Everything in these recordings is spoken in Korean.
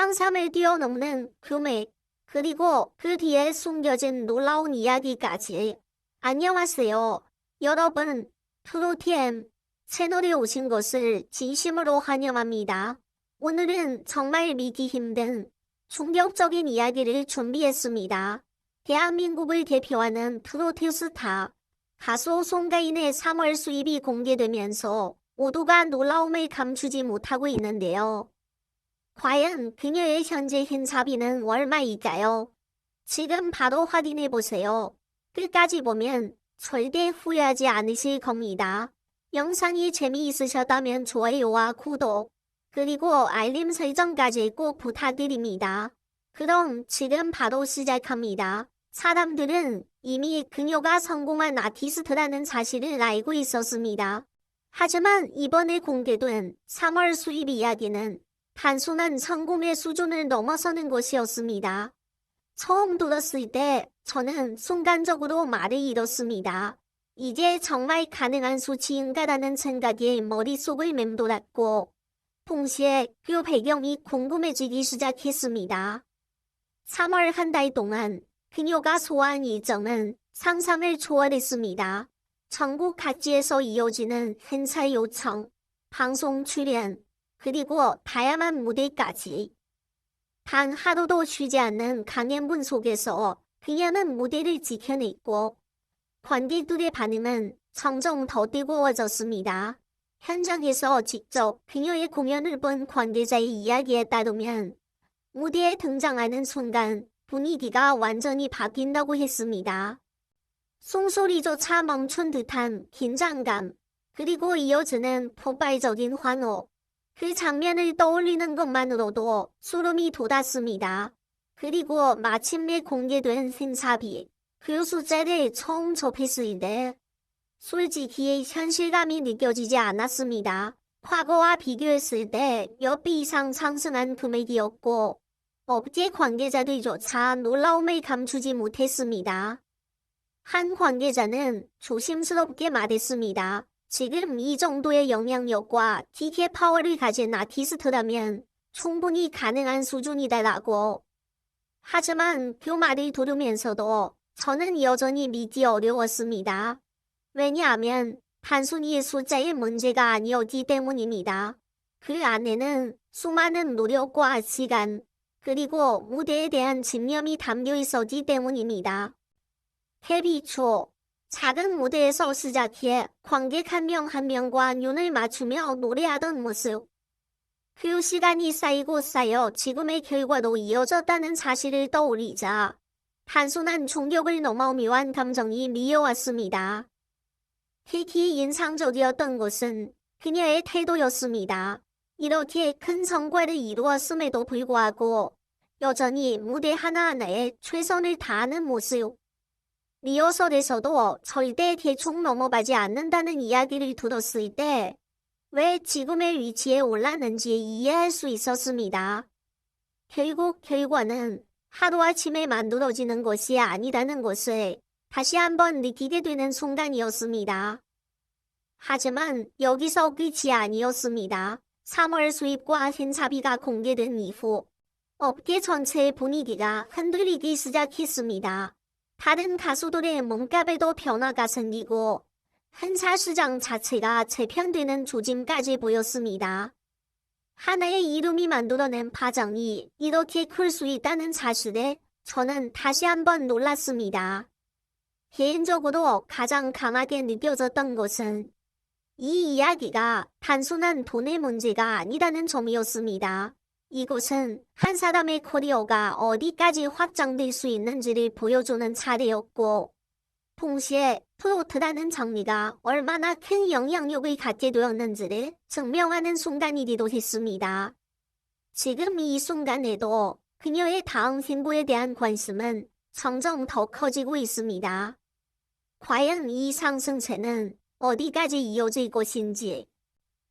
상상을 뛰어넘는 금액, 그리고 그 뒤에 숨겨진 놀라운 이야기까지. 안녕하세요. 여러분, 프로TM 채널에 오신 것을 진심으로 환영합니다. 오늘은 정말 믿기 힘든 충격적인 이야기를 준비했습니다. 대한민국을 대표하는 트로트 스타, 가수 송가인의 3월 수입이 공개되면서 모두가 놀라움을 감추지 못하고 있는데요. 과연 그녀의 현재 행사비는 얼마일까요? 지금 바로 확인해보세요. 끝까지 보면 절대 후회하지 않으실 겁니다. 영상이 재미있으셨다면 좋아요와 구독, 그리고 알림 설정까지 꼭 부탁드립니다. 그럼 지금 바로 시작합니다. 사람들은 이미 그녀가 성공한 아티스트라는 사실을 알고 있었습니다. 하지만 이번에 공개된 3월 수입 이야기는 단순한 성공의 수준을 넘어서는 것이었습니다. 처음 들었을 때 저는 순간적으로 말을 잃었습니다. 이게 정말 가능한 수치인가라는 생각이 머릿속을 맴돌았고 동시에 그 배경이 궁금해지기 시작했습니다. 3월 한 달 동안 그녀가 소화한 일정은 상상을 초월했습니다. 전국 각지에서 이어지는 행사 요청, 방송 출연, 그리고 다양한 무대까지. 단 하루도 쉬지 않는 강행군 속에서 그녀는 무대를 지켜냈고 관객들의 반응은 점점 더 뜨거워졌습니다. 현장에서 직접 그녀의 공연을 본 관계자의 이야기에 따르면 무대에 등장하는 순간 분위기가 완전히 바뀐다고 했습니다. 숨소리조차 멈춘 듯한 긴장감, 그리고 이어지는 폭발적인 환호. 그 장면을 떠올리는 것만으로도 소름이 돋았습니다. 그리고 마침내 공개된 행사비, 그 숫자를 처음 접했을 때 솔직히 현실감이 느껴지지 않았습니다. 과거와 비교했을 때 몇 배 이상 상승한 금액이었고 업계 관계자들조차 놀라움을 감추지 못했습니다. 한 관계자는 조심스럽게 말했습니다. 지금 이 정도의 영향력과 티켓 파워를 가진 아티스트라면 충분히 가능한 수준이다라고. 하지만 그 말을 들으면서도 저는 여전히 믿기 어려웠습니다. 왜냐하면 단순히 숫자의 문제가 아니었기 때문입니다. 그 안에는 수많은 노력과 시간, 그리고 무대에 대한 집념이 담겨 있었기 때문입니다. 데뷔 초 작은 무대에서 시작해 관객 한 명 한 명과 눈을 맞추며 노래하던 모습. 그 시간이 쌓이고 쌓여 지금의 결과로 이어졌다는 사실을 떠올리자 단순한 충격을 넘어 묘한 감정이 밀려왔습니다. 특히 인상적이었던 것은 그녀의 태도였습니다. 이렇게 큰 성과를 이루었음에도 불구하고 여전히 무대 하나하나에 최선을 다하는 모습. 리허설에서도 절대 대충 넘어가지 않는다는 이야기를 들었을 때 왜 지금의 위치에 올랐는지 이해할 수 있었습니다. 결국 결과는 하루아침에 만들어지는 것이 아니라는 것을 다시 한번 느끼게 되는 순간이었습니다. 하지만 여기서 끝이 아니었습니다. 3월 수입과 행사비가 공개된 이후 업계 전체의 분위기가 흔들리기 시작했습니다. 다른 가수들의 몸값에도 변화가 생기고 행사 시장 자체가 재편되는 조짐까지 보였습니다. 하나의 이름이 만들어낸 파장이 이렇게 클 수 있다는 사실에 저는 다시 한번 놀랐습니다. 개인적으로 가장 강하게 느껴졌던 것은 이 이야기가 단순한 돈의 문제가 아니라는 점이었습니다. 이곳은 한 사람의 커리어가 어디까지 확장될 수 있는지를 보여주는 차례였고 동시에 트로트라는 장르가 얼마나 큰 영향력을 갖게 되었는지를 증명하는 순간이기도 했습니다. 지금 이 순간에도 그녀의 다음 행보에 대한 관심은 점점 더 커지고 있습니다. 과연 이 상승세는 어디까지 이어질 것인지,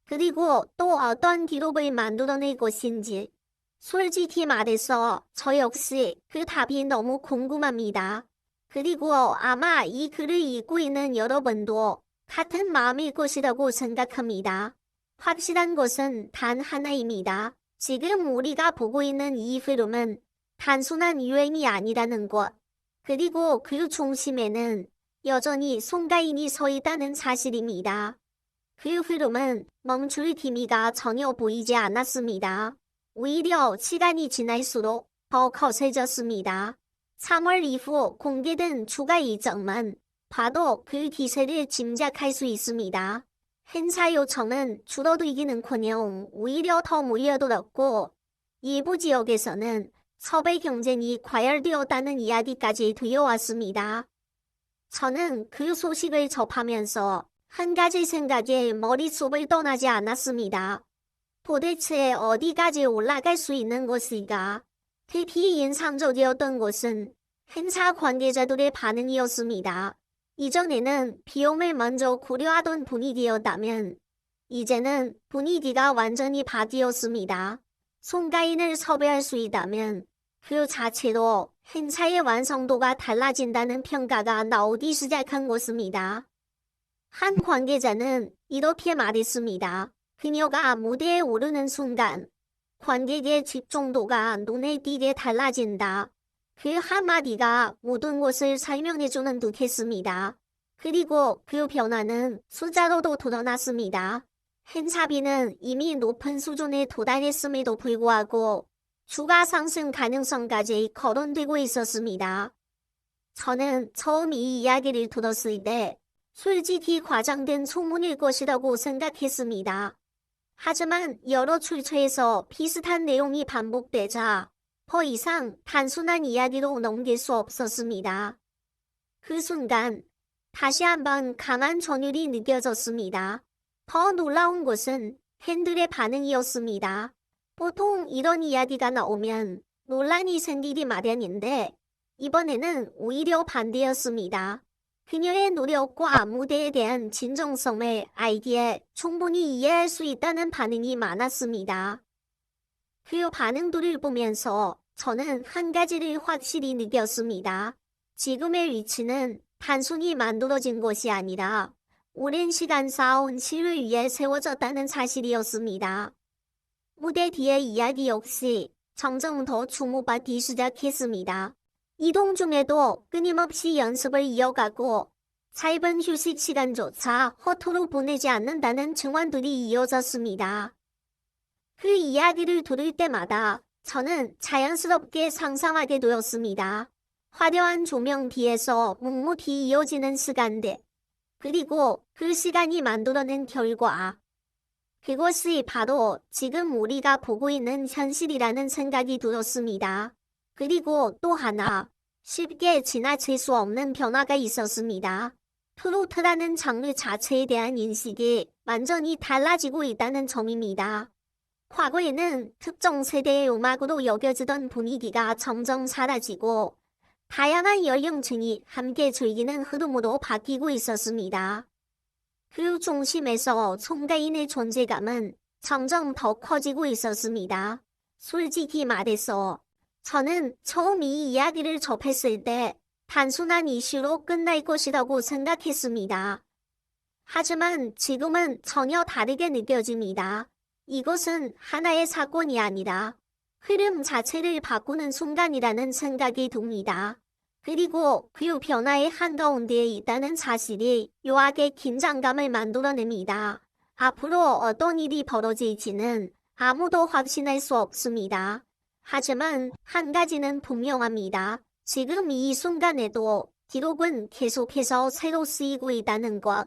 그리고 또 어떤 기록을 만들어낼 것인지, 솔직히 말해서 저 역시 그 답이 너무 궁금합니다. 그리고 아마 이 글을 읽고 있는 여러분도 같은 마음일 것이라고 생각합니다. 확실한 것은 단 하나입니다. 지금 우리가 보고 있는 이 흐름은 단순한 유행이 아니라는 것. 그리고 그 중심에는 여전히 송가인이 서 있다는 사실입니다. 그 흐름은 멈출 기미가 전혀 보이지 않았습니다. 오히려 시간이 지날수록 더 거세졌습니다. 3월 이후 공개된 추가 일정만 봐도 그 기세를 짐작할 수 있습니다. 행사 요청은 줄어들기는커녕 오히려 더 몰려들었고 일부 지역에서는 섭외 경쟁이 과열되었다는 이야기까지 들려왔습니다. 저는 그 소식을 접하면서 한 가지 생각에 머릿속을 떠나지 않았습니다. 도대체 어디까지 올라갈 수 있는 것일까? 특히 인상적이었던 것은 행사 관계자들의 반응이었습니다. 이전에는 비용을 먼저 고려하던 분위기였다면 이제는 분위기가 완전히 바뀌었습니다. 송가인을 섭외할 수 있다면 그 자체로 행사의 완성도가 달라진다는 평가가 나오기 시작한 것입니다. 한 관계자는 이렇게 말했습니다. 그녀가 무대에 오르는 순간 관객의 집중도가 눈에 띄게 달라진다. 그 한마디가 모든 것을 설명해주는 듯했습니다. 그리고 그 변화는 숫자로도 드러났습니다. 행사비는 이미 높은 수준에 도달했음에도 불구하고 추가 상승 가능성까지 거론되고 있었습니다. 저는 처음 이 이야기를 들었을 때 솔직히 과장된 소문일 것이라고 생각했습니다. 하지만 여러 출처에서 비슷한 내용이 반복되자 더 이상 단순한 이야기로 넘길 수 없었습니다. 그 순간 다시 한번 강한 전율이 느껴졌습니다. 더 놀라운 것은 팬들의 반응이었습니다. 보통 이런 이야기가 나오면 논란이 생기기 마련인데 이번에는 오히려 반대였습니다. 그녀의 노력과 무대에 대한 진정성을 알기에 충분히 이해할 수 있다는 반응이 많았습니다. 그 반응들을 보면서 저는 한 가지를 확실히 느꼈습니다. 지금의 위치는 단순히 만들어진 것이 아니라 오랜 시간 쌓아온 실을 위해 세워졌다는 사실이었습니다. 무대 뒤의 이야기 역시 점점 더 주목받기 시작했습니다. 이동 중에도 끊임없이 연습을 이어가고 짧은 휴식 시간조차 허투루 보내지 않는다는 증언들이 이어졌습니다. 그 이야기를 들을 때마다 저는 자연스럽게 상상하게 되었습니다. 화려한 조명 뒤에서 묵묵히 이어지는 시간들, 그리고 그 시간이 만들어낸 결과. 그것이 바로 지금 우리가 보고 있는 현실이라는 생각이 들었습니다. 그리고 또 하나, 쉽게 지나칠 수 없는 변화가 있었습니다. 트로트라는 장르 자체에 대한 인식이 완전히 달라지고 있다는 점입니다. 과거에는 특정 세대의 음악으로 여겨지던 분위기가 점점 사라지고 다양한 연령층이 함께 즐기는 흐름으로 바뀌고 있었습니다. 그 중심에서 송가인의 존재감은 점점 더 커지고 있었습니다. 솔직히 말해서 저는 처음 이 이야기를 접했을 때 단순한 이슈로 끝날 것이라고 생각했습니다. 하지만 지금은 전혀 다르게 느껴집니다. 이것은 하나의 사건이 아니라 흐름 자체를 바꾸는 순간이라는 생각이 듭니다. 그리고 그 변화의 한가운데에 있다는 사실이 묘하게 긴장감을 만들어냅니다. 앞으로 어떤 일이 벌어질지는 아무도 확신할 수 없습니다. 하지만 한 가지는 분명합니다. 지금 이 순간에도 기록은 계속해서 새로 쓰이고 있다는 것.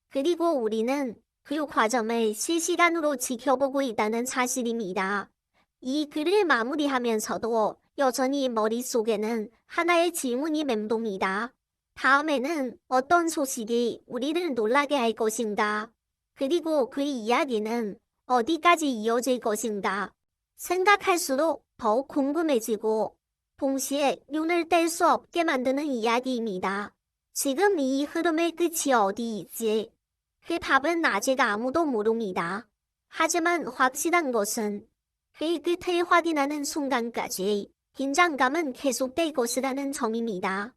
그리고 우리는 그 과정을 실시간으로 지켜보고 있다는 사실입니다. 이 글을 마무리하면서도 여전히 머릿속에는 하나의 질문이 맴돕니다. 다음에는 어떤 소식이 우리를 놀라게 할 것인가? 그리고 그 이야기는 어디까지 이어질 것인가? 생각할수록 더욱 궁금해지고 동시에 눈을 뗄 수 없게 만드는 이야기입니다. 지금 이 흐름의 끝이 어디일지 그 답은 아직 아무도 모릅니다. 하지만 확실한 것은 그 끝을 확인하는 순간까지 긴장감은 계속될 것이라는 점입니다.